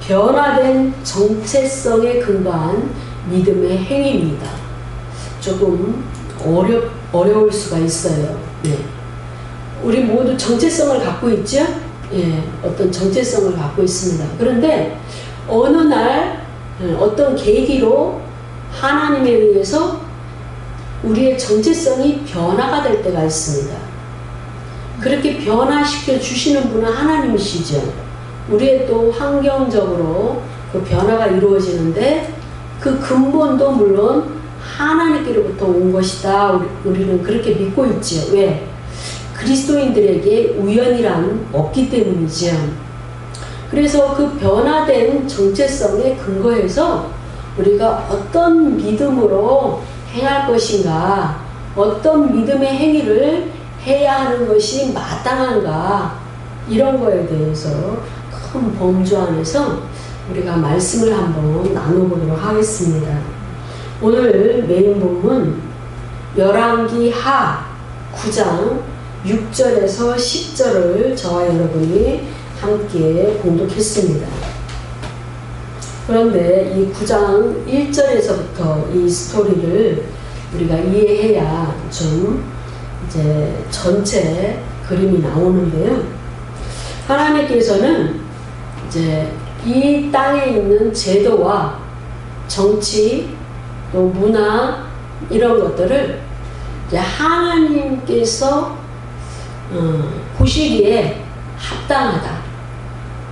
변화된 정체성에 근거한 믿음의 행위입니다. 조금 어려울 수가 있어요. 네. 우리 모두 정체성을 갖고 있죠? 예, 어떤 정체성을 갖고 있습니다. 그런데 어느 날 어떤 계기로 하나님에 의해서 우리의 정체성이 변화가 될 때가 있습니다. 그렇게 변화시켜 주시는 분은 하나님이시죠. 우리의 또 환경적으로 그 변화가 이루어지는데 그 근본도 물론 하나님께로부터 온 것이다. 우리는 그렇게 믿고 있죠. 왜? 그리스도인들에게 우연이란 없기 때문이죠. 그래서 그 변화된 정체성에 근거해서 우리가 어떤 믿음으로 행할 것인가, 어떤 믿음의 행위를 해야 하는 것이 마땅한가, 이런 거에 대해서 큰 범주 안에서 우리가 말씀을 한번 나눠보도록 하겠습니다. 오늘 메인 본문 열왕기 하 9장 6절에서 10절을 저와 여러분이 함께 공독했습니다. 그런데 이 9장 1절에서부터 이 스토리를 우리가 이해해야 좀 이제 전체 그림이 나오는데요. 하나님께서는 이제 이 땅에 있는 제도와 정치 또 문화 이런 것들을 이제 하나님께서 보시기에 합당하다.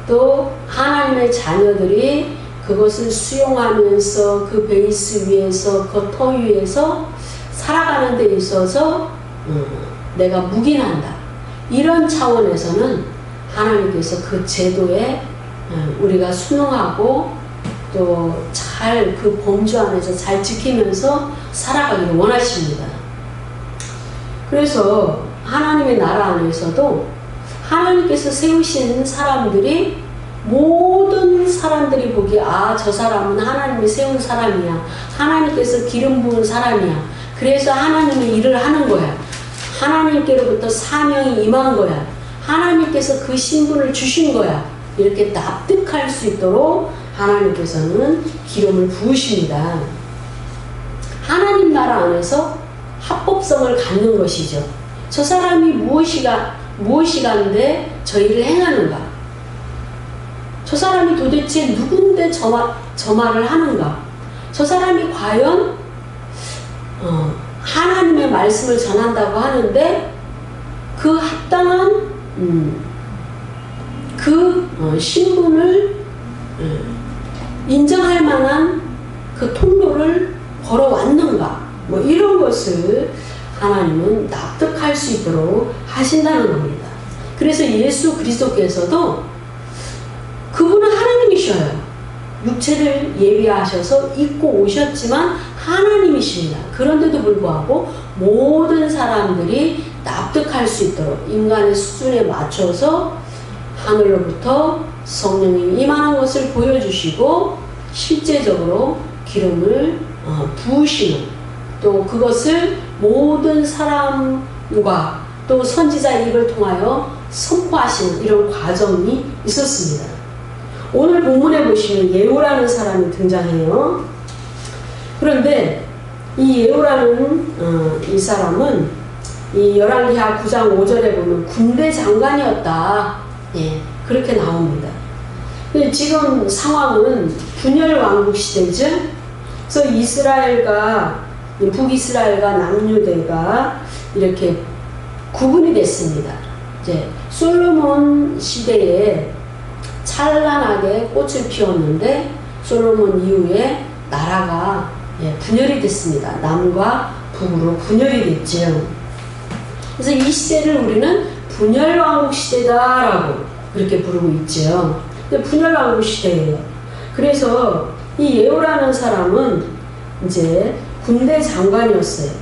또 하나님의 자녀들이 그것을 수용하면서 그 베이스 위에서 그 터 위에서 살아가는 데 있어서 내가 묵인한다. 이런 차원에서는 하나님께서 그 제도에 우리가 순응하고 또 잘 그 범주 안에서 잘 지키면서 살아가기를 원하십니다. 그래서 하나님의 나라 안에서도 하나님께서 세우신 사람들이 모든 사람들이 보기에 저 사람은 하나님이 세운 사람이야. 하나님께서 기름 부은 사람이야. 그래서 하나님의 일을 하는 거야. 하나님께로부터 사명이 임한 거야. 하나님께서 그 신분을 주신 거야. 이렇게 납득할 수 있도록 하나님께서는 기름을 부으십니다. 하나님 나라 안에서 합법성을 갖는 것이죠. 저 사람이 무엇이간데 저 일을 행하는가? 저 사람이 도대체 누군데 저 말을 하는가? 저 사람이 과연 하나님의 말씀을 전한다고 하는데 그 합당한 신분을 인정할 만한 그 통로를 걸어왔는가? 뭐 이런 것을 하나님은 납득할 수 있도록 하신다는 겁니다. 그래서 예수 그리스도께서도 그분은 하나님이셔요. 육체를 예비하셔서 입고 오셨지만 하나님이십니다. 그런데도 불구하고 모든 사람들이 납득할 수 있도록 인간의 수준에 맞춰서 하늘로부터 성령이 임하는 것을 보여주시고 실제적으로 기름을 부으시는, 또 그것을 모든 사람과 또 선지자 입을 통하여 선포하시는 이런 과정이 있었습니다. 오늘 본문에 보시면 예후라는 사람이 등장해요. 그런데 이 예후라는 이 사람은 이 열왕기하 9장 5절에 보면 군대 장관이었다. 예, 그렇게 나옵니다. 근데 지금 상황은 분열 왕국 시대죠. 그래서 이스라엘과 북이스라엘과 남유대가 이렇게 구분이 됐습니다. 이제 솔로몬 시대에 찬란하게 꽃을 피웠는데 솔로몬 이후에 나라가 분열이 됐습니다. 남과 북으로 분열이 됐죠. 그래서 이 시대를 우리는 분열왕국 시대다라고 그렇게 부르고 있죠. 근데 분열왕국 시대예요. 그래서 이 예후라는 사람은 이제 군대 장관이었어요.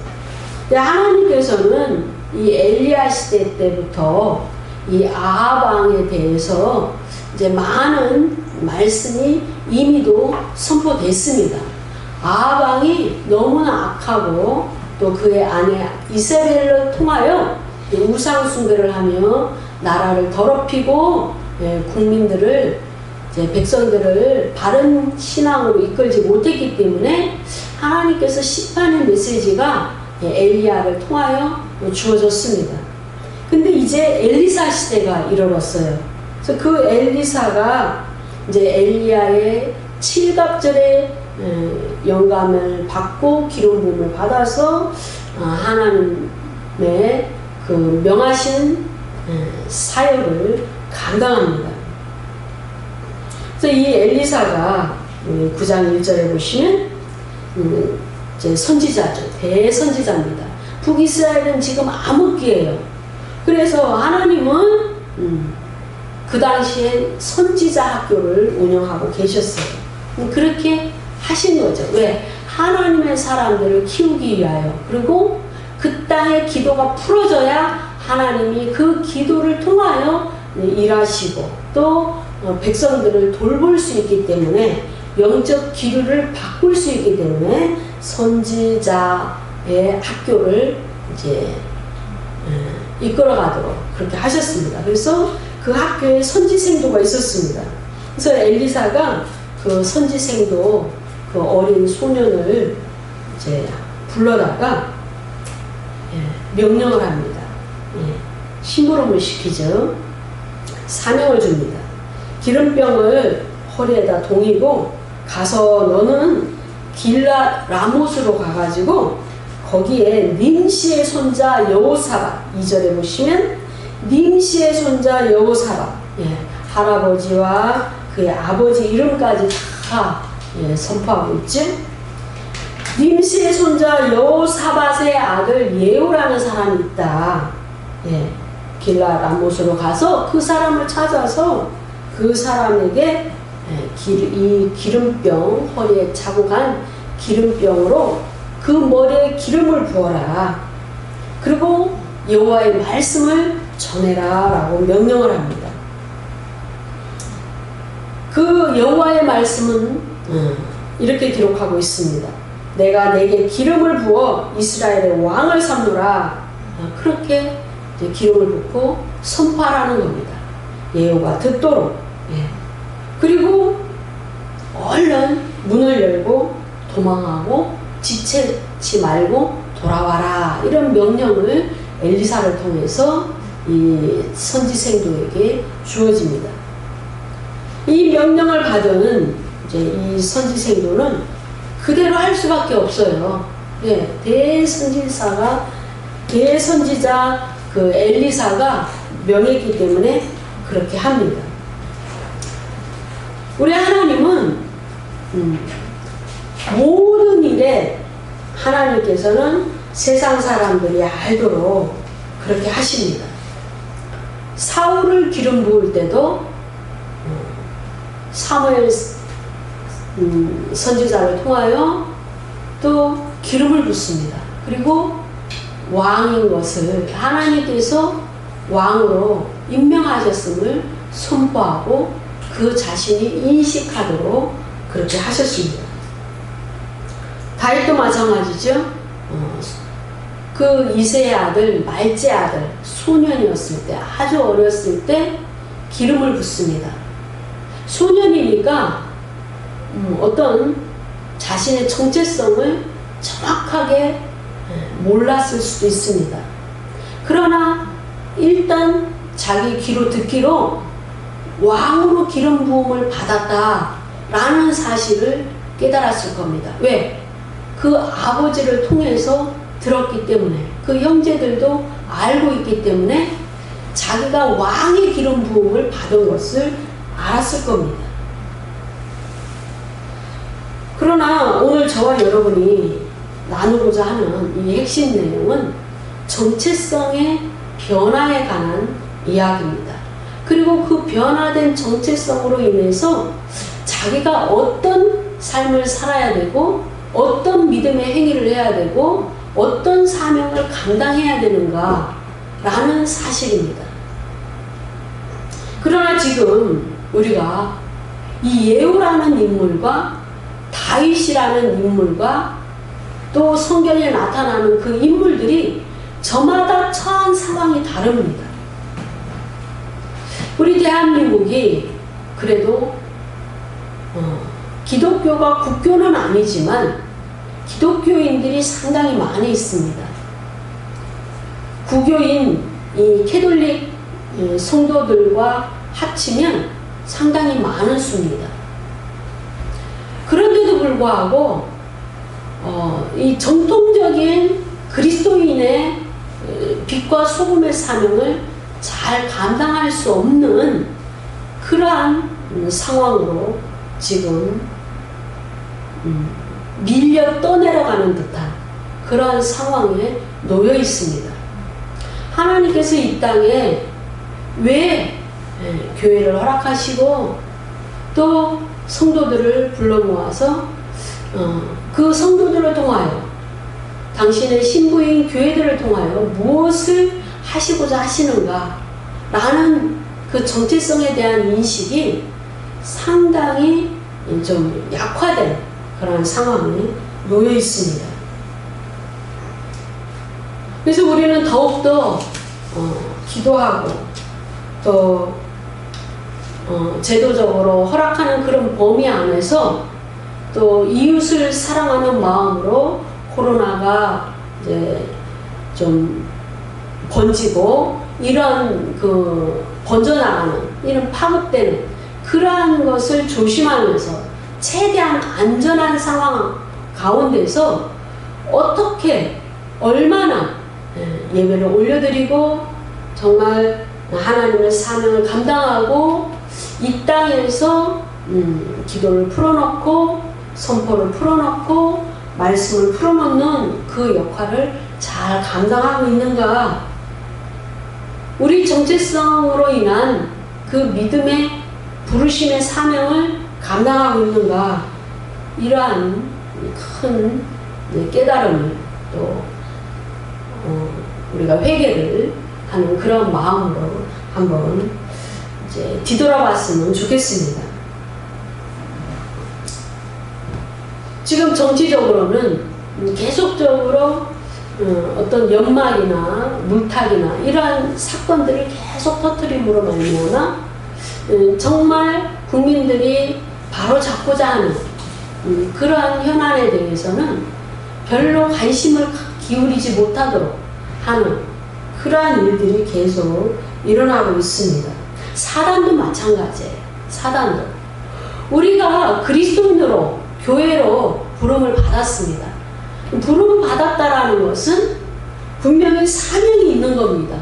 근데 하나님께서는 이 엘리야 시대 때부터 이 아합 왕에 대해서 이제 많은 말씀이 이미도 선포됐습니다. 아합 왕이 너무나 악하고 또 그의 아내 이세벨을 통하여 우상 숭배를 하며 나라를 더럽히고 국민들을 이제 백성들을 바른 신앙으로 이끌지 못했기 때문에 하나님께서 심판의 메시지가 엘리야를 통하여 주어졌습니다. 근데 이제 엘리사 시대가 이르렀어요. 그래서 그 엘리사가 이제 엘리야의 칠갑절의 영감을 받고 기름 부음을 받아서 하나님의 그 명하신 사역을 감당합니다. 그래서 이 엘리사가 9장 1절에 보시면 이제 선지자죠. 대선지자입니다. 북이스라엘은 지금 암흑기예요. 그래서 하나님은 그 당시에 선지자 학교를 운영하고 계셨어요. 그렇게 하신 거죠. 왜? 하나님의 사람들을 키우기 위하여. 그리고 그 땅의 기도가 풀어져야 하나님이 그 기도를 통하여 일하시고 또 백성들을 돌볼 수 있기 때문에 영적 기류를 바꿀 수 있기 때문에 선지자의 학교를 이제 이끌어가도록 그렇게 하셨습니다. 그래서 그 학교에 선지생도가 있었습니다. 그래서 엘리사가 그 선지생도 그 어린 소년을 이제 불러다가 명령을 합니다. 심부름을 시키죠. 사명을 줍니다. 기름병을 허리에다 동이고 가서 너는 길라 라못으로 가가지고 거기에 님시의 손자 여호사밧 2절에 보시면 님시의 손자 여호사밧 할아버지와 그의 아버지 이름까지 다 선포하고 있죠. 님시의 손자 여호사밧의 아들 예후라는 사람이 있다. 길라 라못으로 가서 그 사람을 찾아서 그 사람에게 이 기름병, 허리에 차고 간 기름병으로 그 머리에 기름을 부어라. 그리고 여호와의 말씀을 전해라 라고 명령을 합니다. 그 여호와의 말씀은 이렇게 기록하고 있습니다. 내가 내게 기름을 부어 이스라엘의 왕을 삼노라. 그렇게 기름을 붓고 선포하라는 겁니다. 예후가 듣도록. 그리고 얼른 문을 열고 도망하고 지체치 말고 돌아와라. 이런 명령을 엘리사를 통해서 이 선지생도에게 주어집니다. 이 명령을 받은 이제 이 선지생도는 그대로 할 수밖에 없어요. 대선지자 그 엘리사가 명했기 때문에 그렇게 합니다. 우리 하나님은 모든 일에 하나님께서는 세상 사람들이 알도록 그렇게 하십니다. 사울을 기름 부을 때도 사무엘 선지자를 통하여 또 기름을 붓습니다. 그리고 왕인 것을 하나님께서 왕으로 임명하셨음을 선포하고 그 자신이 인식하도록 그렇게 하셨습니다. 다윗도 마찬가지죠. 그 이새의 아들, 말제 아들, 소년이었을 때, 아주 어렸을 때 기름을 붓습니다. 소년이니까 어떤 자신의 정체성을 정확하게 몰랐을 수도 있습니다. 그러나 일단 자기 귀로 듣기로 왕으로 기름 부음을 받았다라는 사실을 깨달았을 겁니다. 왜? 그 아버지를 통해서 들었기 때문에, 그 형제들도 알고 있기 때문에 자기가 왕의 기름 부음을 받은 것을 알았을 겁니다. 그러나 오늘 저와 여러분이 나누고자 하는 이 핵심 내용은 정체성의 변화에 관한 이야기입니다. 그리고 그 변화된 정체성으로 인해서 자기가 어떤 삶을 살아야 되고 어떤 믿음의 행위를 해야 되고 어떤 사명을 감당해야 되는가 라는 사실입니다. 그러나 지금 우리가 이 예후라는 인물과 다윗이라는 인물과 또 성경에 나타나는 그 인물들이 저마다 처한 상황이 다릅니다. 우리 대한민국이 그래도 기독교가 국교는 아니지만 기독교인들이 상당히 많이 있습니다. 구교인 이 캐톨릭 성도들과 합치면 상당히 많은 수입니다. 그런데도 불구하고 이 전통적인 그리스도인의 빛과 소금의 사명을 잘 감당할 수 없는 그러한 상황으로 지금 밀려 떠내려가는 듯한 그러한 상황에 놓여 있습니다. 하나님께서 이 땅에 왜 교회를 허락하시고 또 성도들을 불러 모아서 그 성도들을 통하여 당신의 신부인 교회들을 통하여 무엇을 하시고자 하시는가 라는 그 정체성에 대한 인식이 상당히 좀 약화된 그런 상황에 놓여 있습니다. 그래서 우리는 더욱더 기도하고 또 제도적으로 허락하는 그런 범위 안에서 또 이웃을 사랑하는 마음으로 코로나가 이제 좀 번지고 이런 그 번져나가는 이런 파급되는 그러한 것을 조심하면서 최대한 안전한 상황 가운데서 어떻게 얼마나 예배를 올려드리고 정말 하나님의 사명을 감당하고 이 땅에서 기도를 풀어놓고 선포를 풀어놓고 말씀을 풀어놓는 그 역할을 잘 감당하고 있는가. 우리 정체성으로 인한 그 믿음의 부르심의 사명을 감당하고 있는가. 이러한 큰 깨달음을 또 우리가 회개를 하는 그런 마음으로 한번 이제 뒤돌아봤으면 좋겠습니다. 지금 정치적으로는 계속적으로 어떤 연막이나 물타기나 이러한 사건들을 계속 터뜨림으로 말미암아 정말 국민들이 바로 잡고자 하는 그러한 현안에 대해서는 별로 관심을 기울이지 못하도록 하는 그러한 일들이 계속 일어나고 있습니다. 사단도 마찬가지예요. 사단도. 우리가 그리스도인으로 교회로 부름을 받았습니다. 부름 받았다라는 것은 분명히 사명이 있는 겁니다.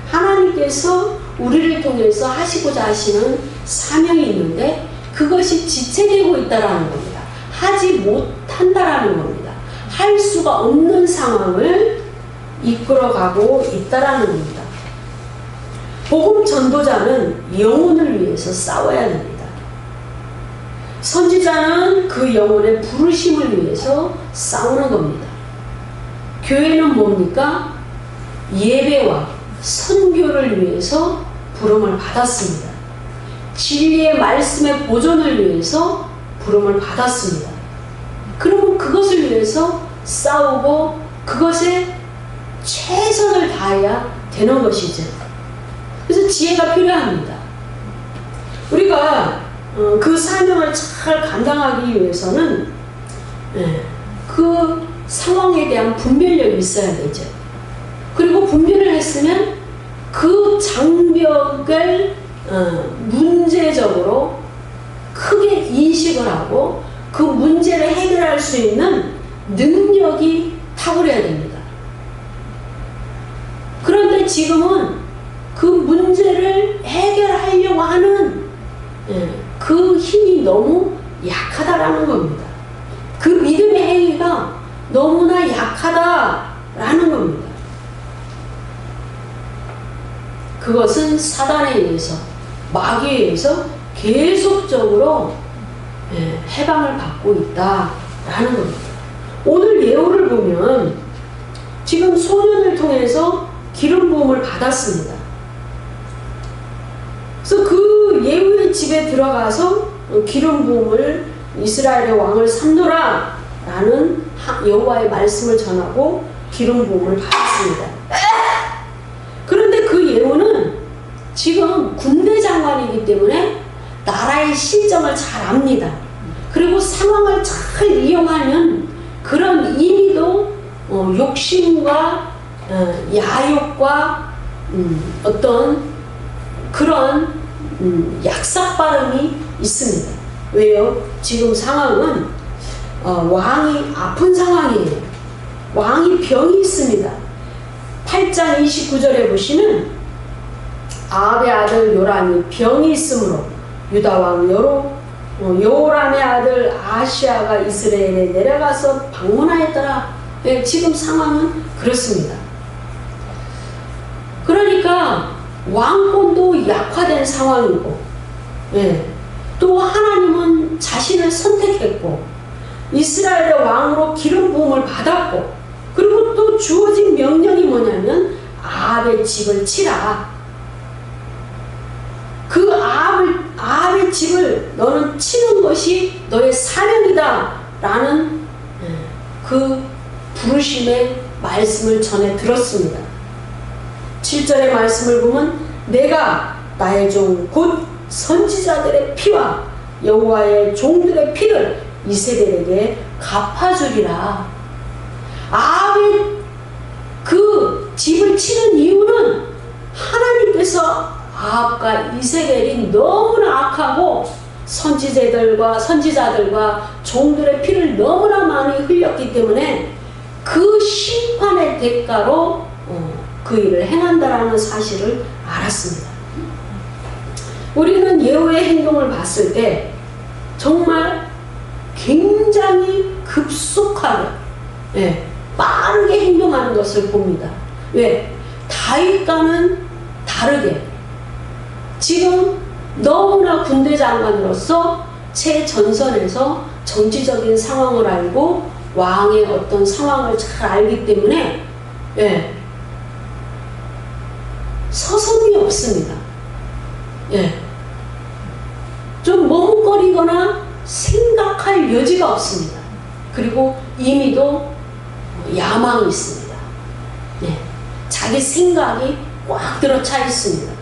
하나님께서 우리를 통해서 하시고자 하시는 사명이 있는데 그것이 지체되고 있다라는 겁니다. 하지 못한다라는 겁니다. 할 수가 없는 상황을 이끌어가고 있다라는 겁니다. 복음 전도자는 영혼을 위해서 싸워야 됩니다. 선지자는 그 영혼의 부르심을 위해서 싸우는 겁니다. 교회는 뭡니까? 예배와 선교를 위해서 부름을 받았습니다. 진리의 말씀의 보존을 위해서 부름을 받았습니다. 그러면 그것을 위해서 싸우고 그것에 최선을 다해야 되는 것이죠. 그래서 지혜가 필요합니다. 우리가 그 사명을 잘 감당하기 위해서는 그 상황에 대한 분별력이 있어야 되죠. 그리고 분별을 했으면 그 장벽을 문제적으로 크게 인식을 하고 그 문제를 해결할 수 있는 능력이 탁월해야 됩니다. 그런데 지금은 그 문제를 해결하려고 하는 그 힘이 너무 약하다라는 겁니다. 그 믿음의 행위가 너무나 약하다라는 겁니다. 그것은 사단에 의해서 마귀에 의해서 계속적으로 해방을 받고 있다라는 겁니다. 오늘 예후를 보면 지금 소년을 통해서 기름 부음을 받았습니다. 그래서 그 예후의 집에 들어가서 기름 부음을 이스라엘의 왕을 삼노라 라는 여호와의 말씀을 전하고 기름 부음을 받았습니다. 그런데 그 예후는 지금 군대 장관이기 때문에 나라의 나의 실정을 잘 압니다. 그리고 상황을 잘 이용하는 그런 임의도 욕심과 야욕과 어떤 그런 약삭빠름이 있습니다. 왜요? 지금 상황은 왕이 아픈 상황이에요. 왕이 병이 있습니다. 8장 29절에 보시면 아합의 아들 요람이 병이 있으므로 유다 왕 여호람의 아들 아하시야가 이스라엘에 내려가서 방문하였더라. 네, 지금 상황은 그렇습니다. 그러니까 왕권도 약화된 상황이고, 네, 또 하나님은 자신을 선택했고 이스라엘의 왕으로 기름 부음을 받았고, 그리고 또 주어진 명령이 뭐냐면 아합의 집을 치라. 그 아합의 집을 너는 치는 것이 너의 사명이다 라는 그 부르심의 말씀을 전해 들었습니다. 7절의 말씀을 보면 내가 나의 종 곧 선지자들의 피와 여호와의 종들의 피를 이세벨에게 갚아주리라. 아합의 그 집을 치는 이유는 하나님께서 아합과 이세벨이 너무나 악하고 선지자들과 종들의 피를 너무나 많이 흘렸기 때문에 그 심판의 대가로 그 일을 행한다라는 사실을 알았습니다. 우리는 예후의 행동을 봤을 때 정말 굉장히 급속하게, 빠르게 행동하는 것을 봅니다. 왜? 다윗과는 다르게 지금 너무나 군대 장관으로서 최전선에서 정치적인 상황을 알고 왕의 어떤 상황을 잘 알기 때문에 서슴이 없습니다. 좀 머뭇거리거나 생각할 여지가 없습니다. 그리고 임의도 야망이 있습니다. 자기 생각이 꽉 들어차 있습니다.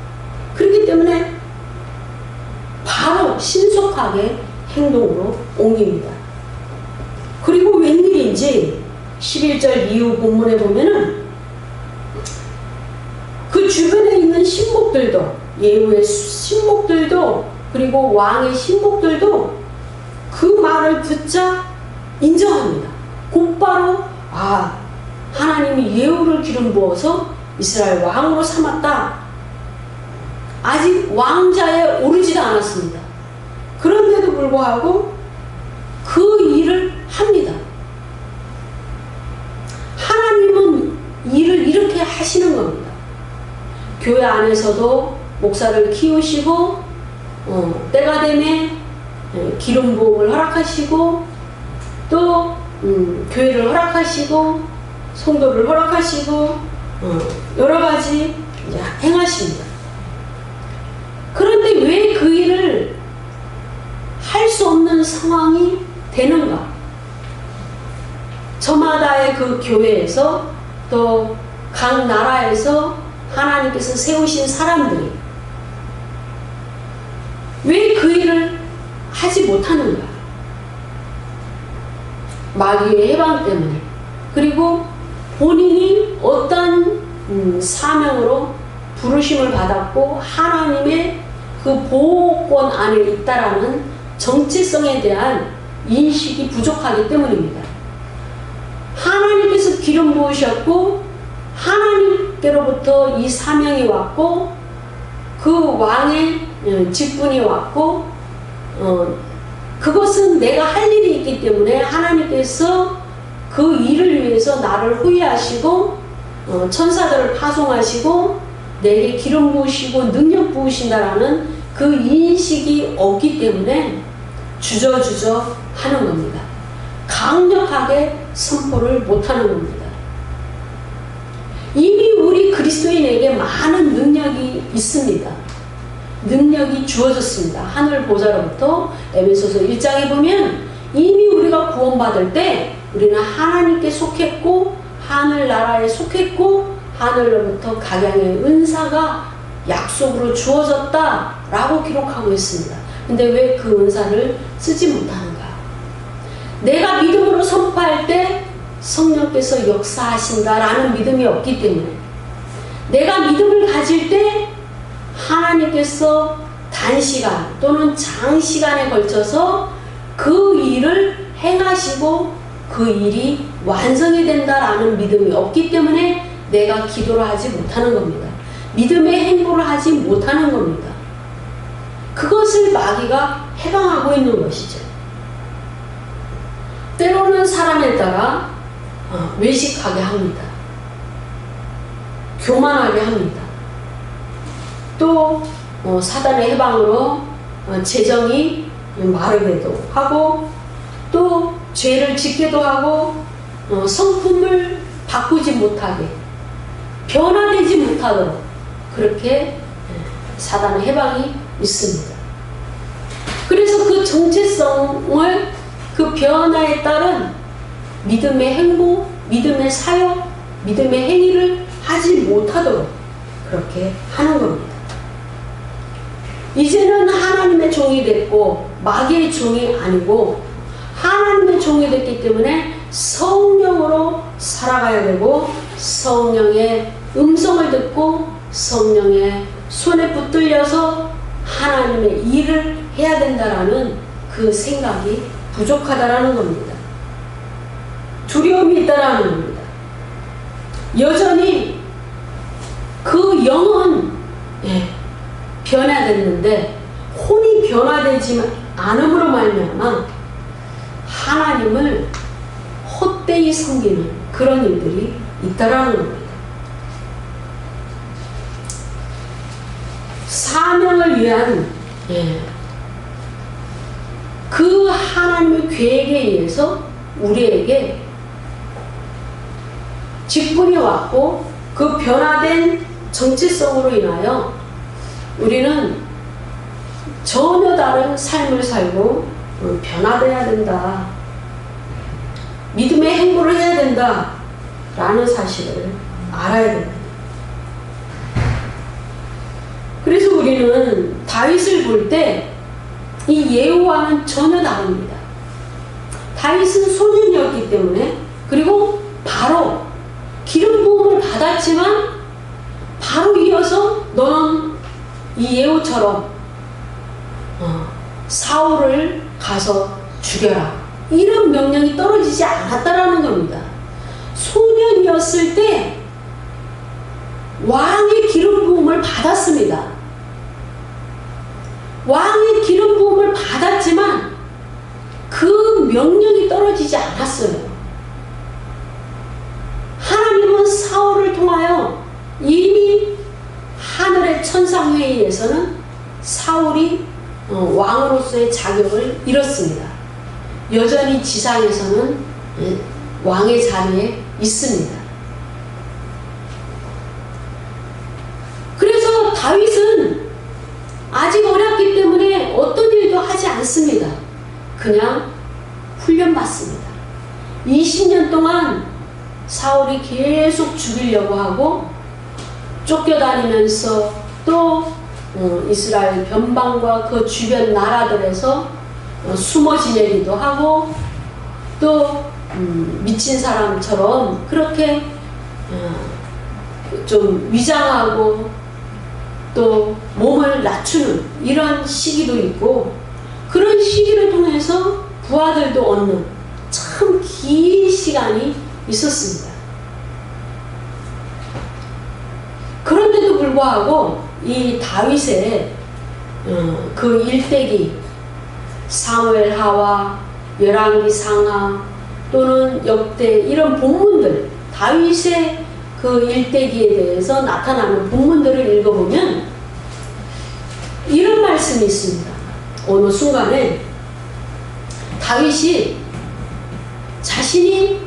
그렇기 때문에 바로 신속하게 행동으로 옮깁니다. 그리고 웬일인지 11절 이후 본문에 보면은 그 주변에 있는 신복들도, 예후의 신복들도, 그리고 왕의 신복들도 그 말을 듣자 인정합니다. 곧바로 하나님이 예후를 기름 부어서 이스라엘 왕으로 삼았다. 아직 왕자에 오르지도 않았습니다. 그런데도 불구하고 그 일을 합니다. 하나님은 일을 이렇게 하시는 겁니다. 교회 안에서도 목사를 키우시고 때가 되면 기름 부음을 허락하시고 또 교회를 허락하시고 성도를 허락하시고 여러 가지 행하십니다. 그런데 왜 그 일을 할 수 없는 상황이 되는가? 저마다의 그 교회에서 또 각 나라에서 하나님께서 세우신 사람들이 왜 그 일을 하지 못하는가? 마귀의 해방 때문에, 그리고 본인이 어떤 사명으로 부르심을 받았고 하나님의 그 보호권 안에 있다라는 정체성에 대한 인식이 부족하기 때문입니다. 하나님께서 기름 부으셨고 하나님께로부터 이 사명이 왔고 그 왕의 직분이 왔고 그것은 내가 할 일이 있기 때문에 하나님께서 그 일을 위해서 나를 후회하시고 천사들을 파송하시고 내게 기름 부으시고 능력 부으신다라는 그 인식이 없기 때문에 주저주저 하는 겁니다. 강력하게 선포를 못하는 겁니다. 이미 우리 그리스도인에게 많은 능력이 있습니다. 능력이 주어졌습니다. 하늘 보좌로부터. 에베소서 1장에 보면 이미 우리가 구원받을 때 우리는 하나님께 속했고 하늘나라에 속했고 하늘로부터 각양의 은사가 약속으로 주어졌다라고 기록하고 있습니다. 근데 왜 그 은사를 쓰지 못하는가? 내가 믿음으로 선포할 때 성령께서 역사하신다라는 믿음이 없기 때문에, 내가 믿음을 가질 때 하나님께서 단시간 또는 장시간에 걸쳐서 그 일을 행하시고 그 일이 완성이 된다라는 믿음이 없기 때문에 내가 기도를 하지 못하는 겁니다. 믿음의 행보를 하지 못하는 겁니다. 그것을 마귀가 해방하고 있는 것이죠. 때로는 사람에 따라 외식하게 합니다. 교만하게 합니다. 또 사단의 해방으로 재정이 마르게도 하고, 또 죄를 짓게도 하고, 성품을 바꾸지 못하게, 변화되지 못하도록 그렇게 사단의 해방이 있습니다. 그래서 그 정체성을, 그 변화에 따른 믿음의 행보, 믿음의 사역, 믿음의 행위를 하지 못하도록 그렇게 하는 겁니다. 이제는 하나님의 종이 됐고 마귀의 종이 아니고 하나님의 종이 됐기 때문에 성령으로 살아가야 되고, 성령의 음성을 듣고 성령의 손에 붙들려서 하나님의 일을 해야 된다라는 그 생각이 부족하다라는 겁니다. 두려움이 있다라는 겁니다. 여전히 그 영은 변화됐는데 혼이 변화되지 않음으로 말미암아 하나님을 헛되이 섬기는 그런 일들이 있다라는 겁니다. 사명을 위한 그 하나님의 계획에 의해서 우리에게 직분이 왔고, 그 변화된 정체성으로 인하여 우리는 전혀 다른 삶을 살고 변화되어야 된다, 믿음의 행보를 해야 된다 라는 사실을 알아야 됩니다. 그래서 우리는 다윗을 볼 때 이 예후와는 전혀 다릅니다. 다윗은 소년이었기 때문에, 그리고 바로 기름 부음을 받았지만 바로 이어서 너는 이 예후처럼 사울을 가서 죽여라, 이런 명령이 떨어지지 않았다라는 겁니다. 소년이었을 때 왕의 기름 부음을 받았습니다. 왕의 기름 부음을 받았지만 그 명령이 떨어지지 않았어요. 하나님은 사울을 통하여 이미 하늘의 천상회의에서는 사울이 왕으로서의 자격을 잃었습니다. 여전히 지상에서는 왕의 자리에 있습니다. 그래서 다윗은 아직 어렸기 때문에 어떤 일도 하지 않습니다. 그냥 훈련받습니다. 20년 동안 사울이 계속 죽이려고 하고 쫓겨다니면서 또 이스라엘 변방과 그 주변 나라들에서 숨어 지내기도 하고, 또 미친 사람처럼 그렇게 좀 위장하고 또 몸을 낮추는 이런 시기도 있고, 그런 시기를 통해서 부하들도 얻는 참 긴 시간이 있었습니다. 그런데도 불구하고 이 다윗의 그 일대기, 사무엘하와 열왕기 상하 또는 역대, 이런 본문들, 다윗의 그 일대기에 대해서 나타나는 본문들을 읽어보면 이런 말씀이 있습니다. 어느 순간에 다윗이 자신이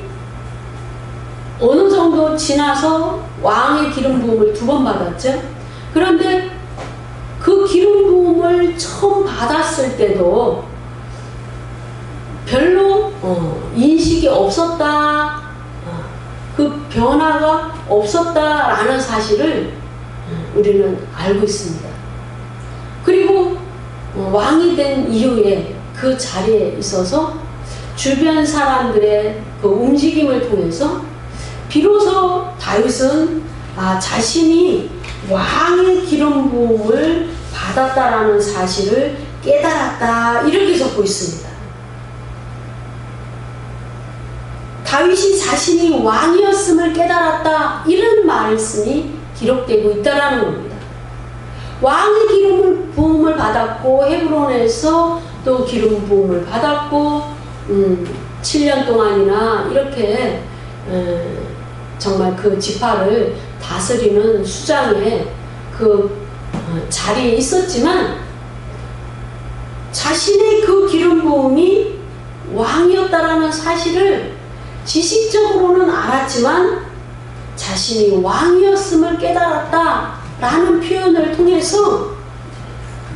어느 정도 지나서 왕의 기름 부음을 2번 받았죠. 그런데 그 기름 부음을 처음 받았을 때도 별로 인식이 없었다, 그 변화가 없었다라는 사실을 우리는 알고 있습니다. 그리고 왕이 된 이후에 그 자리에 있어서 주변 사람들의 그 움직임을 통해서 비로소 다윗은 자신이 왕의 기름 부음을 받았다라는 사실을 깨달았다, 이렇게 적고 있습니다. 다윗이 자신이 왕이었음을 깨달았다, 이런 말씀이 기록되고 있다라는 겁니다. 왕의 기름 부음을 받았고 헤브론에서 또 기름 부음을 받았고 7년 동안이나 이렇게 정말 그 지파를 다스리는 수장의 그 자리에 있었지만 자신의 그 기름 부음이 왕이었다라는 사실을 지식적으로는 알았지만 자신이 왕이었음을 깨달았다라는 표현을 통해서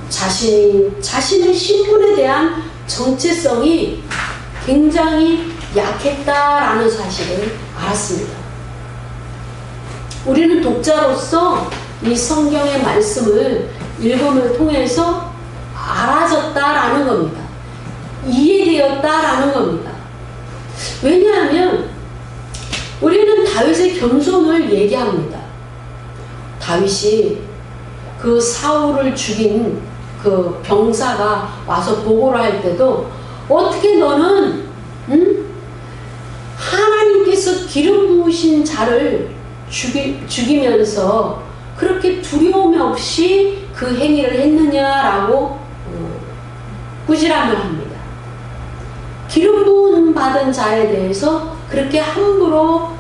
자신의 신분에 대한 정체성이 굉장히 약했다라는 사실을 알았습니다. 우리는 독자로서 이 성경의 말씀을 읽음을 통해서 알아졌다라는 겁니다. 이해되었다라는 겁니다. 왜냐하면 우리는 다윗의 겸손을 얘기합니다. 다윗이 그 사울을 죽인 그 병사가 와서 보고를 할 때도 어떻게 너는 하나님께서 기름 부으신 자를 죽이면서 그렇게 두려움 없이 그 행위를 했느냐라고 꾸지람을 합니다. 기름 부음 받은 자에 대해서 그렇게 함부로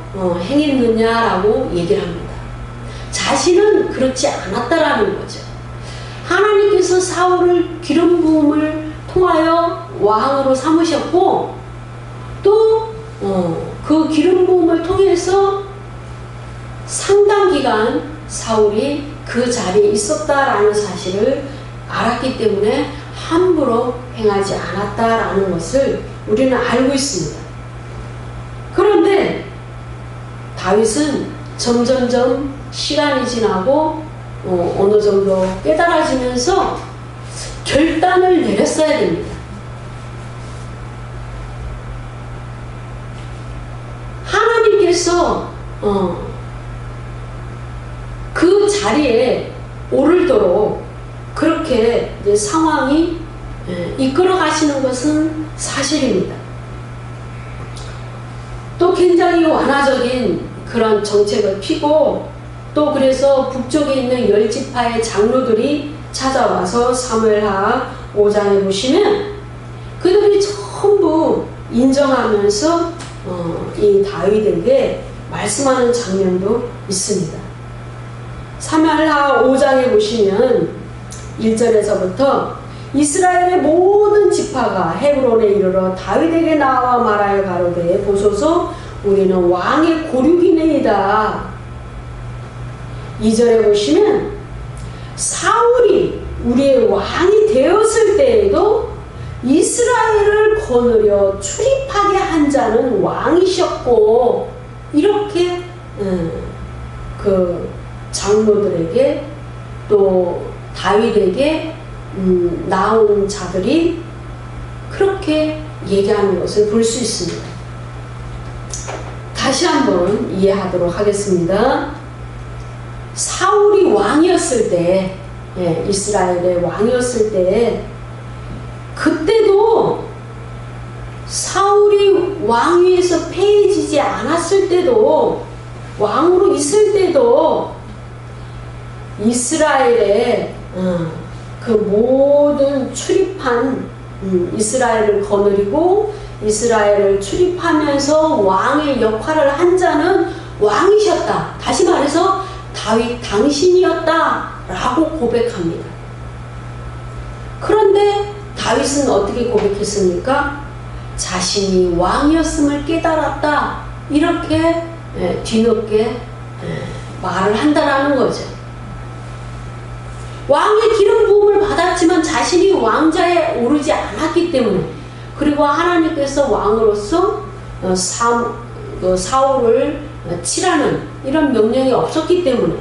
행했느냐라고 얘기를 합니다. 자신은 그렇지 않았다라는 거죠. 하나님께서 사울을 기름 부음을 통하여 왕으로 삼으셨고 또 그 기름 부음을 통해서 상당 기간 사울이 그 자리에 있었다라는 사실을 알았기 때문에 함부로 행하지 않았다라는 것을 우리는 알고 있습니다. 그런데 다윗은 점점점 시간이 지나고 어느 정도 깨달아지면서 결단을 내렸어야 됩니다. 하나님께서 그 자리에 오르도록 그렇게 상황이 이끌어 가시는 것은 사실입니다. 또 굉장히 완화적인 그런 정책을 피고 또 그래서 북쪽에 있는 10지파의 장로들이 찾아와서 사무엘하 5장에 보시면 그들이 전부 인정하면서 이 다윗에게 말씀하는 장면도 있습니다. 사무엘하 5장에 보시면 1절에서부터 이스라엘의 모든 지파가 헤브론에 이르러 다윗에게 나와 말하여 가로되 보소서 우리는 왕의 고륙이니이다. 2절에 보시면 사울이 우리의 왕이 되었을 때에도 이스라엘을 거느려 출입하게 한 자는 왕이셨고 이렇게 그 장로들에게 또 다윗에게 나온 자들이 그렇게 얘기하는 것을 볼 수 있습니다. 다시 한번 이해하도록 하겠습니다. 사울이 왕이었을 때, 이스라엘의 왕이었을 때, 그때도 사울이 왕위에서 패해지지 않았을 때도, 왕으로 있을 때도 이스라엘의 그 모든 출입한 이스라엘을 거느리고 이스라엘을 출입하면서 왕의 역할을 한 자는 왕이셨다. 다시 말해서 다윗 당신이었다 라고 고백합니다. 그런데 다윗은 어떻게 고백했습니까? 자신이 왕이었음을 깨달았다. 이렇게 뒤늦게 말을 한다라는 거죠. 왕의 기름 부음을 받았지만 자신이 왕자에 오르지 않았기 때문에 그리고 하나님께서 왕으로서 사울을 치라는 이런 명령이 없었기 때문에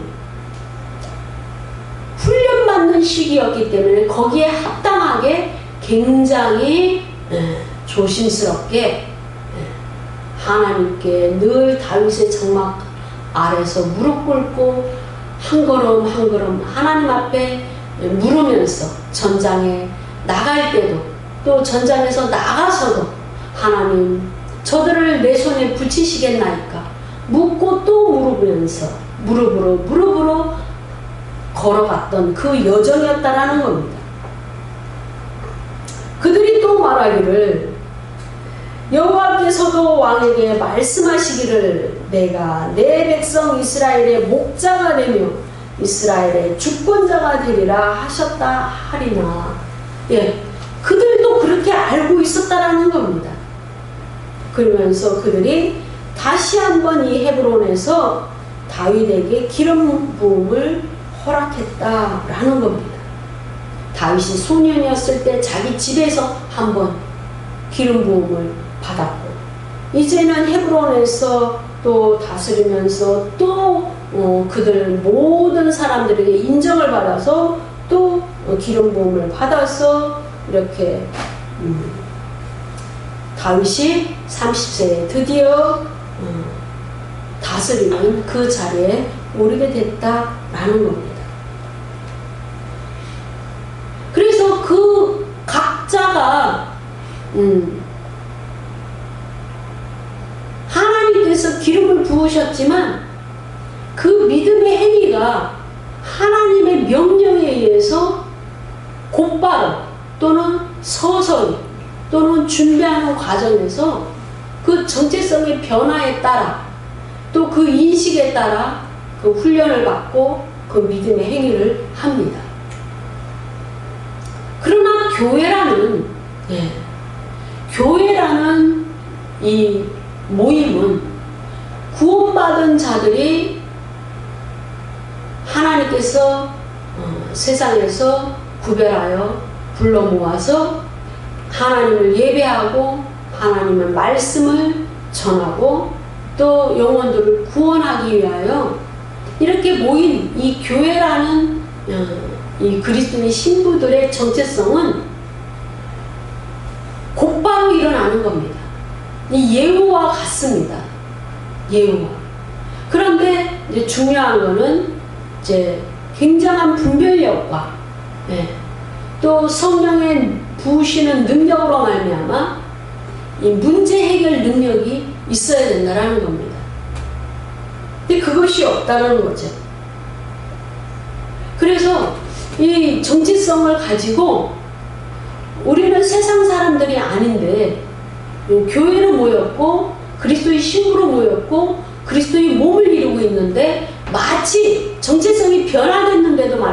훈련받는 시기였기 때문에 거기에 합당한 심하게 굉장히 조심스럽게 하나님께 늘 다윗의 장막 아래서 무릎 꿇고 한 걸음 한 걸음 하나님 앞에 물으면서 전장에 나갈 때도 또 전장에서 나가서도 하나님 저들을 내 손에 붙이시겠나이까 묻고 또 물으면서 무릎으로 걸어갔던 그 여정이었다라는 겁니다. 그들이 또 말하기를 여호와께서도 왕에게 말씀하시기를 내가 내 백성 이스라엘의 목자가 되며 이스라엘의 주권자가 되리라 하셨다 하리나. 예, 그들도 그렇게 알고 있었다라는 겁니다. 그러면서 그들이 다시 한번 이 헤브론에서 다윗에게 기름 부음을 허락했다라는 겁니다. 다윗이 소년이었을 때 자기 집에서 한번 기름 부음을 받았고 이제는 헤브론에서 또 다스리면서 또 그들 모든 사람들에게 인정을 받아서 또 기름 부음을 받아서 이렇게 다윗이 30세에 드디어 다스리는 그 자리에 오르게 됐다라는 겁니다. 그래서 그 각자가 하나님께서 기름을 부으셨지만 그 믿음의 행위가 하나님의 명령에 의해서 곧바로 또는 서서히 또는 준비하는 과정에서 그 정체성의 변화에 따라 또 그 인식에 따라 그 훈련을 받고 그 믿음의 행위를 합니다. 그러나 교회라는 이 모임은 구원받은 자들이 하나님께서 세상에서 구별하여 불러 모아서 하나님을 예배하고 하나님의 말씀을 전하고 또 영혼들을 구원하기 위하여 이렇게 모인 이 교회라는 이 그리스도의 신부들의 정체성은 곧바로 일어나는 겁니다. 이 예후와 같습니다. 예후와. 그런데 이제 중요한 거는 이제 굉장한 분별력과 또 성령의 부으시는 능력으로 말미암아 이 문제 해결 능력이 있어야 된다라는 겁니다. 근데 그것이 없다는 거죠. 그래서 이 정체성을 가지고 우리는 세상 사람들이 아닌데 교회로 모였고 그리스도의 신부로 모였고 그리스도의 몸을 이루고 있는데 마치 정체성이 변화됐는데도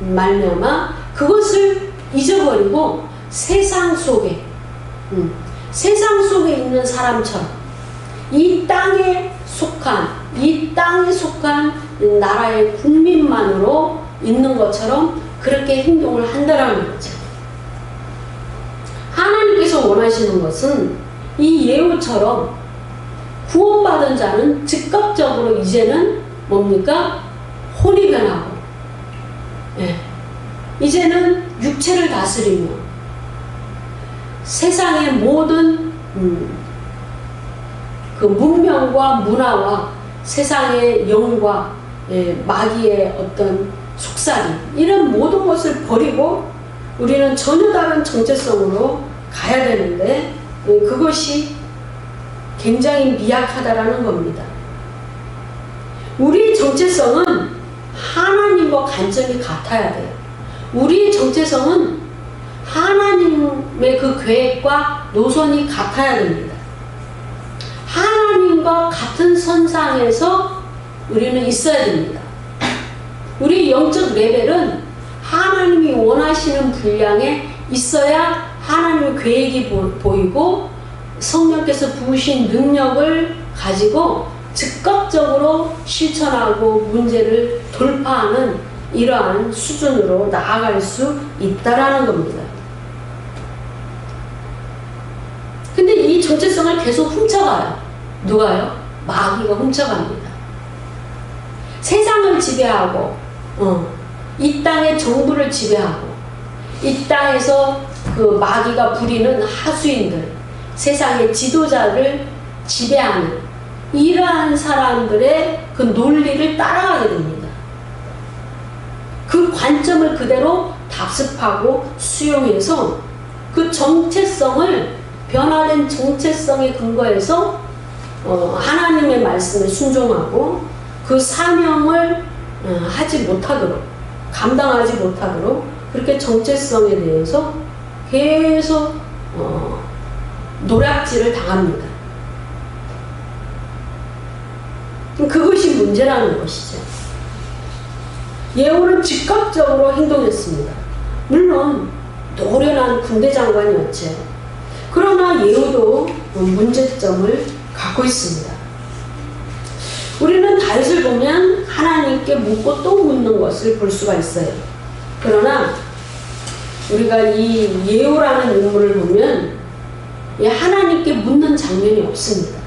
말미암아 그것을 잊어버리고 세상 속에 있는 사람처럼 이 땅에 속한 나라의 국민만으로 있는 것처럼 그렇게 행동을 한다라는 거죠. 하나님께서 원하시는 것은 이 예후처럼 구원받은 자는 즉각적으로 이제는 뭡니까? 혼이 변하고 이제는 육체를 다스리며 세상의 모든 그 문명과 문화와 세상의 영과 마귀의 어떤 속살이 이런 모든 것을 버리고 우리는 전혀 다른 정체성으로 가야 되는데 그것이 굉장히 미약하다라는 겁니다. 우리의 정체성은 하나님과 관점이 같아야 돼요. 우리의 정체성은 하나님의 그 계획과 노선이 같아야 됩니다. 하나님과 같은 선상에서 우리는 있어야 됩니다. 우리 영적 레벨은 하나님이 원하시는 분량에 있어야 하나님의 계획이 보이고 성령께서 부으신 능력을 가지고 즉각적으로 실천하고 문제를 돌파하는 이러한 수준으로 나아갈 수 있다라는 겁니다. 근데 이 정체성을 계속 훔쳐가요. 누가요? 마귀가 훔쳐갑니다. 세상을 지배하고 이 땅의 정부를 지배하고 이 땅에서 그 마귀가 부리는 하수인들, 세상의 지도자를 지배하는 이러한 사람들의 그 논리를 따라가게 됩니다. 그 관점을 그대로 답습하고 수용해서 그 정체성을, 변화된 정체성에 근거해서 하나님의 말씀에 순종하고 그 사명을 하지 못하도록, 감당하지 못하도록 그렇게 정체성에 대해서 계속 노략질을 당합니다. 그것이 문제라는 것이죠. 예후는 즉각적으로 행동했습니다. 물론 노련한 군대 장관이었죠. 그러나 예후도 문제점을 갖고 있습니다. 우리는 다윗을 보면 하나님께 묻고 또 묻는 것을 볼 수가 있어요. 그러나 우리가 이 예후라는 인물을 보면 하나님께 묻는 장면이 없습니다.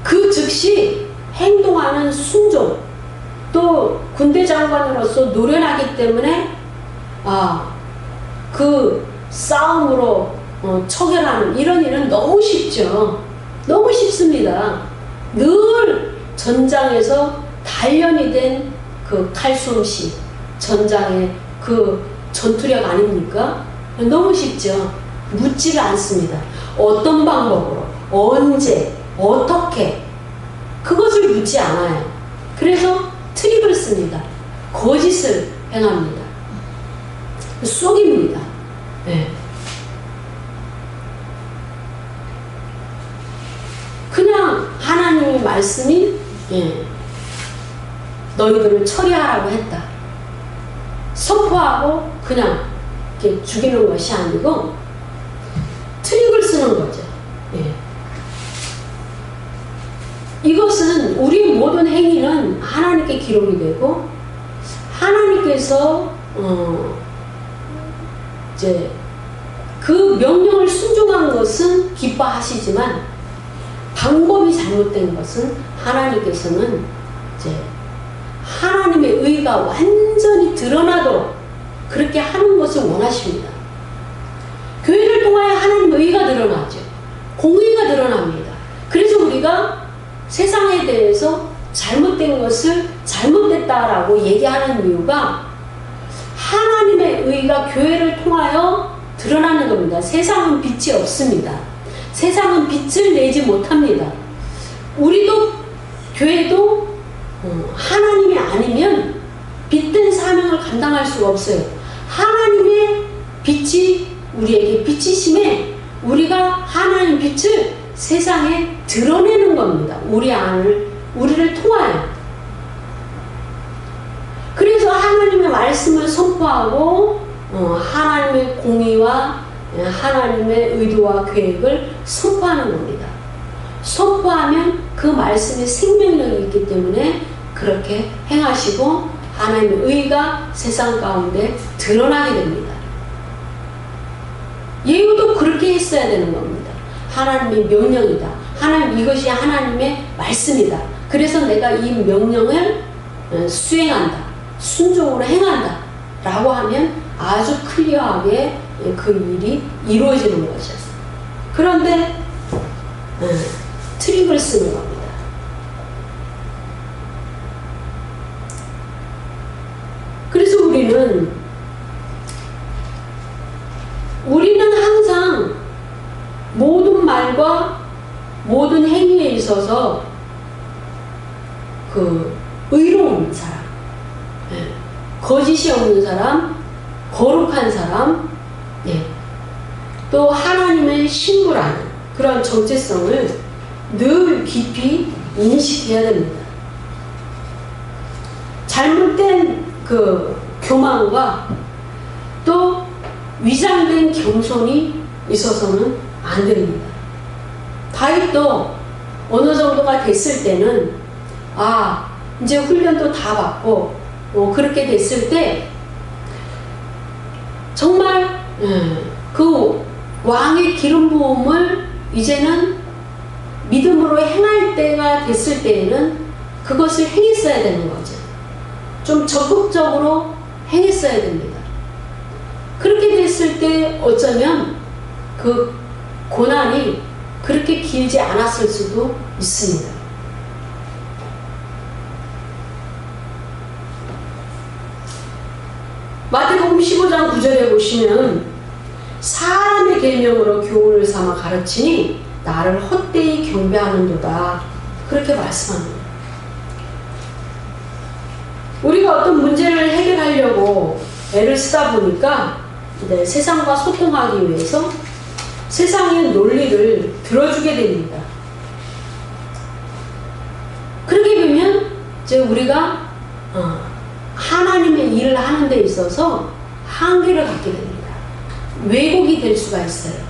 그 즉시 행동하는 순종, 또 군대 장관으로서 노련하기 때문에 그 싸움으로 처결하는 이런 일은 너무 쉽죠. 너무 쉽습니다. 늘 전장에서 단련이 된 그 칼솜씨, 전장의 그 전투력 아닙니까? 너무 쉽죠. 묻지를 않습니다. 어떤 방법으로, 언제, 어떻게, 그것을 묻지 않아요. 그래서 트릭을 씁니다. 거짓을 행합니다. 속입니다. 네. 그냥 하나님의 말씀이 너희들을 처리하라고 했다. 선포하고 그냥 이렇게 죽이는 것이 아니고 트릭을 쓰는 거죠. 예. 이것은 우리 모든 행위는 하나님께 기록이 되고 하나님께서 이제 그 명령을 순종한 것은 기뻐하시지만 방법이 잘못된 것은 하나님께서는 이제 하나님의 의가 완전히 드러나도록 그렇게 하는 것을 원하십니다. 교회를 통하여 하나님의 의가 드러나죠. 공의가 드러납니다. 그래서 우리가 세상에 대해서 잘못된 것을 잘못됐다라고 얘기하는 이유가 하나님의 의가 교회를 통하여 드러나는 겁니다. 세상은 빛이 없습니다. 세상은 빛을 내지 못합니다. 우리도 교회도 하나님이 아니면 빛된 사명을 감당할 수가 없어요. 하나님의 빛이 우리에게 비치심에 우리가 하나님 빛을 세상에 드러내는 겁니다. 우리를 통하여. 그래서 하나님의 말씀을 선포하고 하나님의 공의와 하나님의 의도와 계획을 선포하는 겁니다. 선포하면 그 말씀에 생명력이 있기 때문에 그렇게 행하시고 하나님의 의가 세상 가운데 드러나게 됩니다. 예후도 그렇게 했어야 되는 겁니다. 하나님의 명령이다. 하나님, 이것이 하나님의 말씀이다. 그래서 내가 이 명령을 수행한다. 순종으로 행한다. 라고 하면 아주 클리어하게 그 일이 이루어지는 거죠. 그런데 트릭을 쓰는 겁니다. 그래서 우리는 항상 모든 말과 모든 행위에 있어서 그 의로운 사람, 거짓이 없는 사람, 거룩한 사람, 또 하나님의 신부라는 그런 정체성을 늘 깊이 인식해야 됩니다. 잘못된 그 교만과 또 위장된 겸손이 있어서는 안 됩니다. 다윗도 어느 정도가 됐을 때는 이제 훈련도 다 받고 그렇게 됐을 때 정말 그 왕의 기름 부음을 이제는 믿음으로 행할 때가 됐을 때에는 그것을 행했어야 되는 거죠. 좀 적극적으로 행했어야 됩니다. 그렇게 됐을 때 어쩌면 그 고난이 그렇게 길지 않았을 수도 있습니다. 마태복음 15장 9절에 보시면 사람의 계명으로 교훈을 삼아 가르치니 나를 헛되이 경배하는도다. 그렇게 말씀합니다. 우리가 어떤 문제를 해결하려고 애를 쓰다 보니까 세상과 소통하기 위해서 세상의 논리를 들어주게 됩니다. 그렇게 되면 이제 우리가 하나님의 일을 하는 데 있어서 한계를 갖게 됩니다. 왜곡이 될 수가 있어요.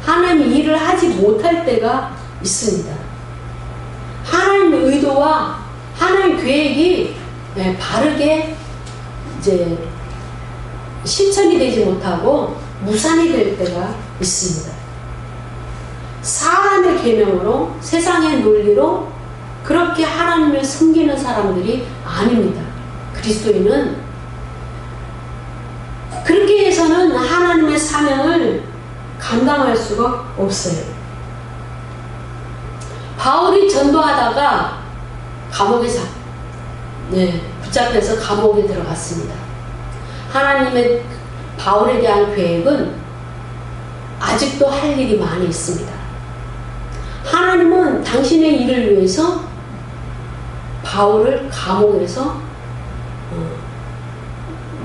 하나님의 일을 하지 못할 때가 있습니다. 하나님의 의도와 하나님의 계획이 바르게 이제 실천이 되지 못하고 무산이 될 때가 있습니다. 사람의 계명으로 세상의 논리로 그렇게 하나님을 섬기는 사람들이 아닙니다. 그리스도인은 그렇게 해서는 하나님의 사명을 감당할 수가 없어요. 바울이 전도하다가 감옥에 붙잡혀서 감옥에 들어갔습니다. 하나님의 바울에 대한 계획은 아직도 할 일이 많이 있습니다. 하나님은 당신의 일을 위해서 바울을 감옥에서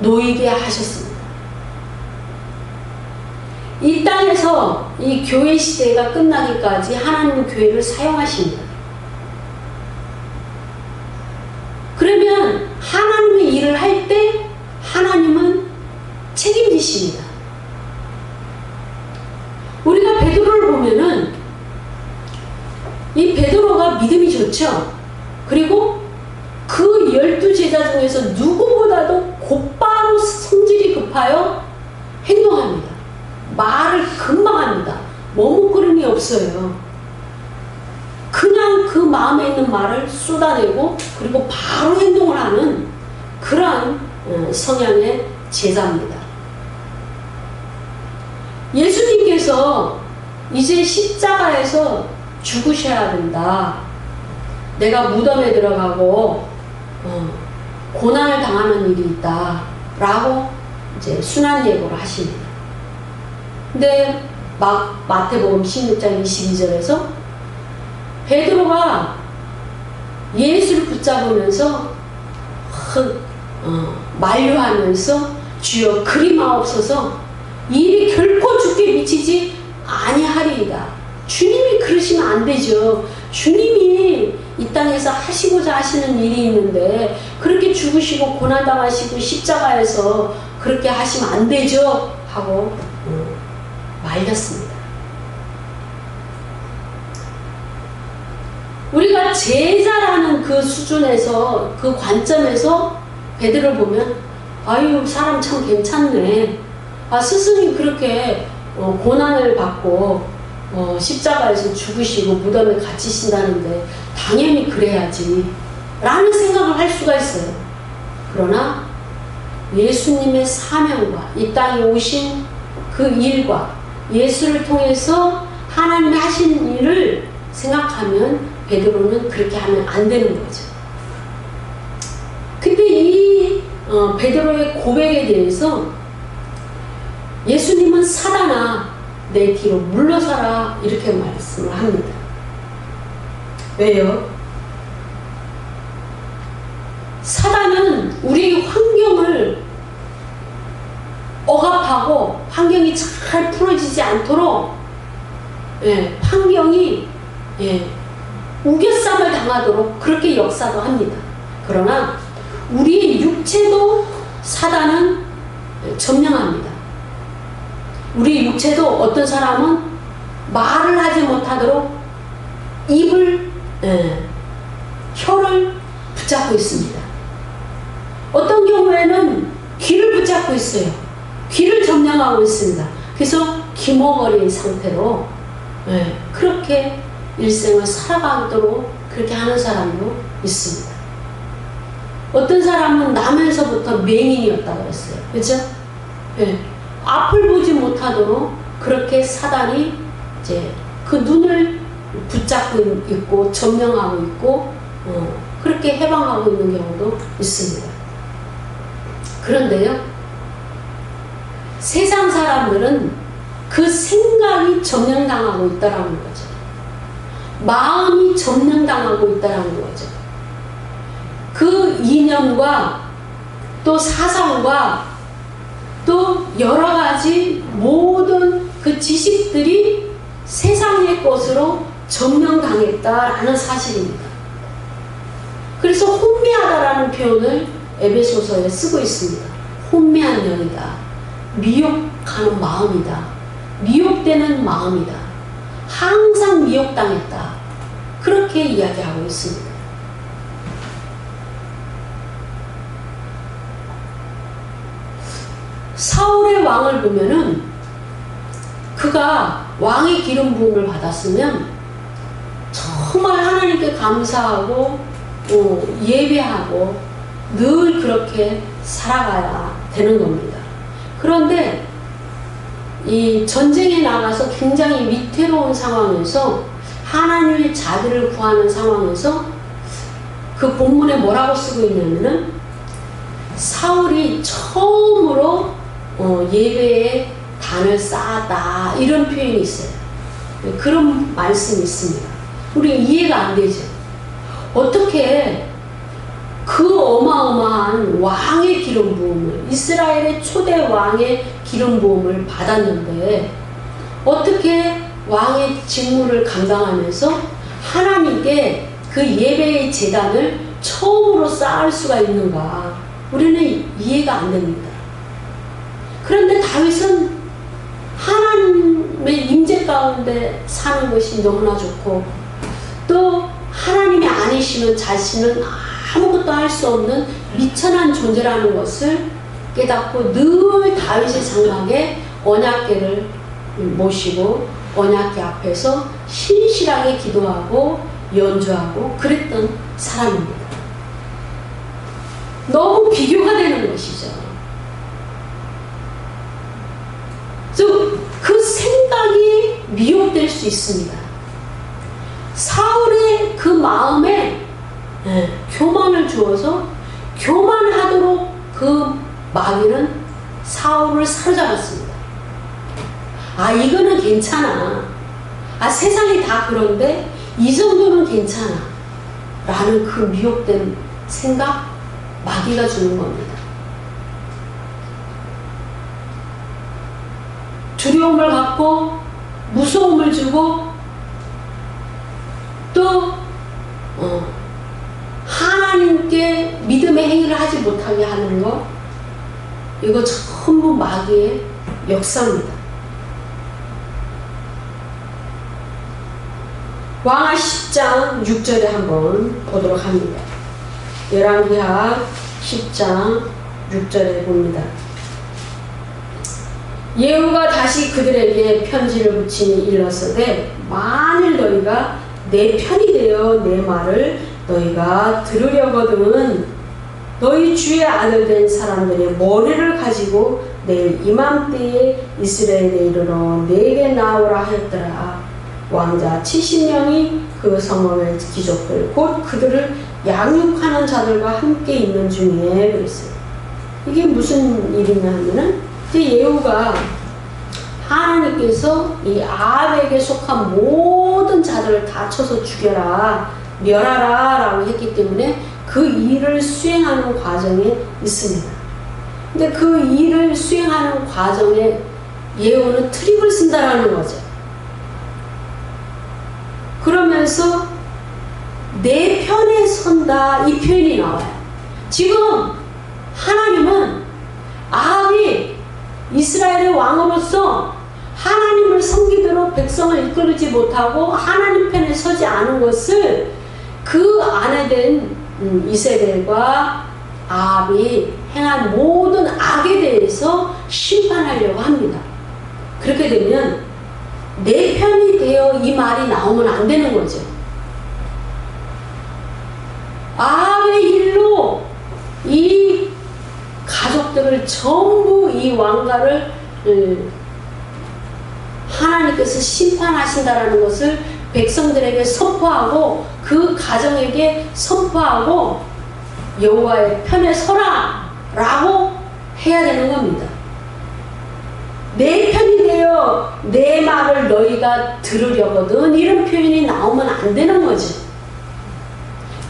놓이게 하셨습니다. 이 땅에서 이 교회 시대가 끝나기까지 하나님은 교회를 사용하십니다. 그러면 하나님의 일을 할 때 하나님은 책임지십니다. 우리가 베드로를 보면은 이 베드로가 믿음이 좋죠. 그리고 그 12제자 중에서 누구보다도 곧바로 성질이 급하여 행동합니다. 말을 금방 합니다. 머뭇거림이 없어요. 그냥 그 마음에 있는 말을 쏟아내고 그리고 바로 행동을 하는 그러한 성향의 제자입니다. 예수님께서 이제 십자가에서 죽으셔야 된다. 내가 무덤에 들어가고 고난을 당하는 일이 있다. 라고 이제 순환 예고를 하십니다. 근데 마태복음 16장 22절에서 베드로가 예수를 붙잡으면서 만류하면서 주여 그리 마옵소서 일이 결코 죽게 미치지 아니하리이다. 주님이 그러시면 안 되죠. 주님이 이 땅에서 하시고자 하시는 일이 있는데 그렇게 죽으시고 고난당하시고 십자가에서 그렇게 하시면 안 되죠. 하고 말렸습니다. 우리가 제자라는 그 수준에서 그 관점에서 베드로를 보면 아유 사람 참 괜찮네. 스승이 그렇게 고난을 받고 십자가에서 죽으시고 무덤에 갇히신다는데 당연히 그래야지 라는 생각을 할 수가 있어요. 그러나 예수님의 사명과 이 땅에 오신 그 일과 예수를 통해서 하나님이 하신 일을 생각하면 베드로는 그렇게 하면 안 되는 거죠. 근데 이 베드로의 고백에 대해서 예수님은 사단아 내 뒤로 물러서라 이렇게 말씀을 합니다. 왜요? 사단은 우리 환경을 억압하고 환경이 잘 풀어지지 않도록 환경이 우겨쌈을 당하도록 그렇게 역사도 합니다. 그러나 우리의 육체도 사단은 점령합니다. 우리 육체도 어떤 사람은 말을 하지 못하도록 입을, 혀를 붙잡고 있습니다. 어떤 경우에는 귀를 붙잡고 있어요. 귀를 점령하고 있습니다. 그래서 귀머거리의 상태로 그렇게 일생을 살아가도록 그렇게 하는 사람도 있습니다. 어떤 사람은 나면서부터 맹인이었다고 했어요. 그렇죠? 앞을 보지 못하도록 그렇게 사단이 이제 그 눈을 붙잡고 있고 점령하고 있고 그렇게 해방하고 있는 경우도 있습니다. 그런데요, 세상 사람들은 그 생각이 점령당하고 있다라는 거죠. 마음이 점령당하고 있다라는 거죠. 그 이념과 또 사상과 또 여러 가지 모든 그 지식들이 세상의 것으로 점령당했다라는 사실입니다. 그래서 혼미하다라는 표현을 에베소서에 쓰고 있습니다. 혼미한 영이다. 미혹하는 마음이다. 미혹되는 마음이다. 항상 미혹당했다. 그렇게 이야기하고 있습니다. 사울의 왕을 보면은 그가 왕의 기름 부음을 받았으면 정말 하나님께 감사하고 예배하고 늘 그렇게 살아가야 되는 겁니다. 그런데 이 전쟁에 나가서 굉장히 위태로운 상황에서 하나님의 자비를 구하는 상황에서 그 본문에 뭐라고 쓰고 있냐면은 사울이 처음으로 예배에 단을 쌓았다 이런 표현이 있어요. 그런 말씀이 있습니다. 우리가 이해가 안 되죠. 어떻게 그 어마어마한 왕의 기름 부음을, 이스라엘의 초대 왕의 기름 부음을 받았는데 어떻게 왕의 직무를 감당하면서 하나님께 그 예배의 제단을 처음으로 쌓을 수가 있는가? 우리는 이해가 안 됩니다. 그런데 다윗은 하나님의 임재 가운데 사는 것이 너무나 좋고 또 하나님이 아니시면 자신은 아무것도 할 수 없는 미천한 존재라는 것을 깨닫고 늘 다윗의 장막에 언약궤를 모시고 언약궤 앞에서 신실하게 기도하고 연주하고 그랬던 사람입니다. 너무 비교가 되는 것이죠. 그 생각이 미혹될 수 있습니다. 사울의 그 마음에 교만을 주어서 교만하도록 그 마귀는 사울을 사로잡았습니다. 이거는 괜찮아. 세상이 다 그런데 이 정도는 괜찮아. 라는 그 미혹된 생각 마귀가 주는 겁니다. 두려움을 갖고 무서움을 주고 또 하나님께 믿음의 행위를 하지 못하게 하는 것, 이거 전부 마귀의 역사입니다. 왕하 10장 6절에 한번 보도록 합니다. 열왕기하 10장 6절에 봅니다. 예후가 다시 그들에게 편지를 붙이니 일렀으되 만일 너희가 내 편이 되어 내 말을 너희가 들으려거든 너희 주의 아들 된 사람들의 머리를 가지고 내일 이맘때에 이스라엘에 이르러 내게 나오라 하였더라. 왕자 70명이 그 성읍의 귀족들 곧 그들을 양육하는 자들과 함께 있는 중에 그랬어요. 이게 무슨 일이냐 하면은 예후가 하나님께서 이 아합에게 속한 모든 자들을 다 쳐서 죽여라, 멸하라 라고 했기 때문에 그 일을 수행하는 과정에 있습니다. 근데 그 일을 수행하는 과정에 예후는 트릭을 쓴다라는 거죠. 그러면서 내 편에 선다 이 표현이 나와요. 지금 하나님은 아합이 이스라엘의 왕으로서 하나님을 섬기도록 백성을 이끌지 못하고 하나님 편에 서지 않은 것을 그 아내 된 이세벨과 아합이 행한 모든 악에 대해서 심판하려고 합니다. 그렇게 되면 내 편이 되어 이 말이 나오면 안 되는 거죠. 아합의 일로 이 가족들을 전부 이 왕가를 하나님께서 심판하신다라는 것을 백성들에게 선포하고 그 가정에게 선포하고 여호와의 편에 서라 라고 해야 되는 겁니다. 내 편이 되어 내 말을 너희가 들으려거든 이런 표현이 나오면 안 되는 거지.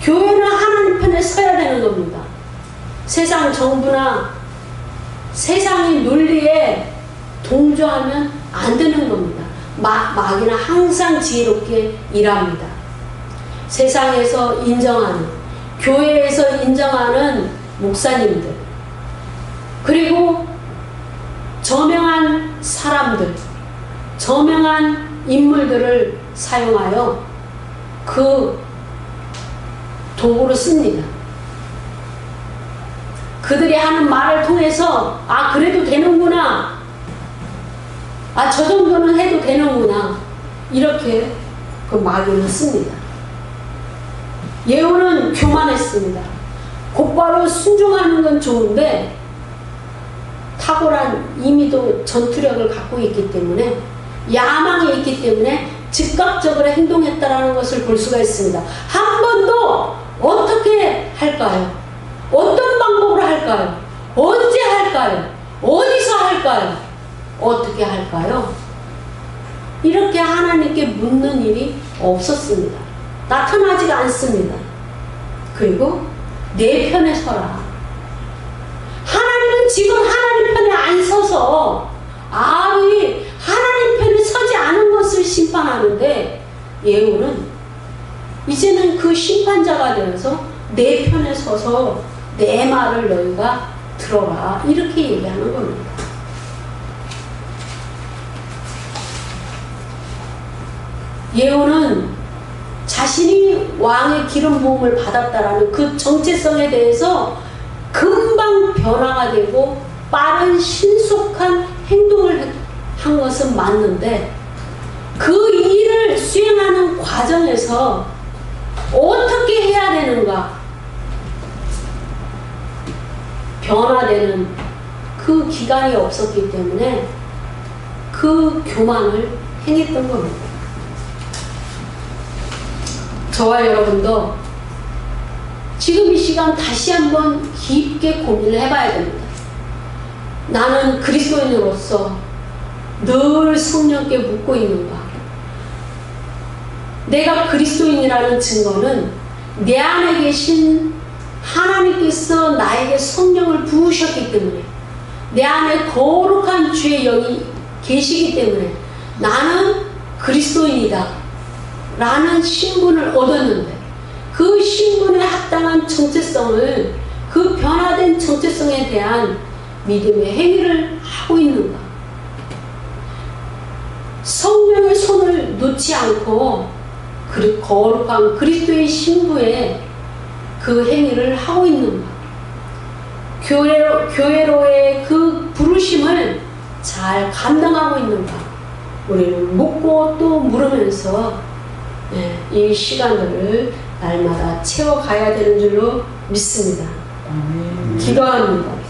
교회는 하나님 편에 서야 되는 겁니다. 세상 정부나 세상의 논리에 동조하면 안 되는 겁니다. 마귀는 항상 지혜롭게 일합니다. 세상에서 인정하는, 교회에서 인정하는 목사님들, 그리고 저명한 사람들, 저명한 인물들을 사용하여 그 도구로 씁니다. 그들이 하는 말을 통해서 그래도 되는구나, 저 정도는 해도 되는구나, 이렇게 그 마귀는 씁니다. 예후는 교만했습니다. 곧바로 순종하는 건 좋은데 탁월한 이미도 전투력을 갖고 있기 때문에, 야망이 있기 때문에 즉각적으로 행동했다라는 것을 볼 수가 있습니다. 한 번도 어떻게 할까요? 어떤 방법으로 할까요? 언제 할까요? 어디서 할까요? 어떻게 할까요? 이렇게 하나님께 묻는 일이 없었습니다. 나타나지가 않습니다. 그리고 내 편에 서라. 하나님은 지금 하나님 편에 안 서서 아합이 하나님 편에 서지 않은 것을 심판하는데, 예후는 이제는 그 심판자가 되어서 내 편에 서서 내 말을 너희가 들어라, 이렇게 얘기하는 겁니다. 예후는 자신이 왕의 기름 부음을 받았다라는 그 정체성에 대해서 금방 변화가 되고 빠른 신속한 행동을 한 것은 맞는데, 그 일을 수행하는 과정에서 어떻게 해야 되는가, 변화되는 그 기간이 없었기 때문에 그 교만을 행했던 겁니다. 저와 여러분도 지금 이 시간 다시 한번 깊게 고민을 해봐야 됩니다. 나는 그리스도인으로서 늘 성령께 묻고 있는가? 내가 그리스도인이라는 증거는 내 안에 계신 하나님께서 나에게 성령을 부으셨기 때문에, 내 안에 거룩한 주의 영이 계시기 때문에 나는 그리스도인이다 라는 신분을 얻었는데, 그 신분에 합당한 정체성을, 그 변화된 정체성에 대한 믿음의 행위를 하고 있는가? 성령의 손을 놓지 않고 거룩한 그리스도의 신부에 그 행위를 하고 있는가? 교회로의 그 부르심을 잘 감당하고 있는가? 우리는 묻고 또 물으면서 이 시간들을 날마다 채워가야 되는 줄로 믿습니다. 기도합니다.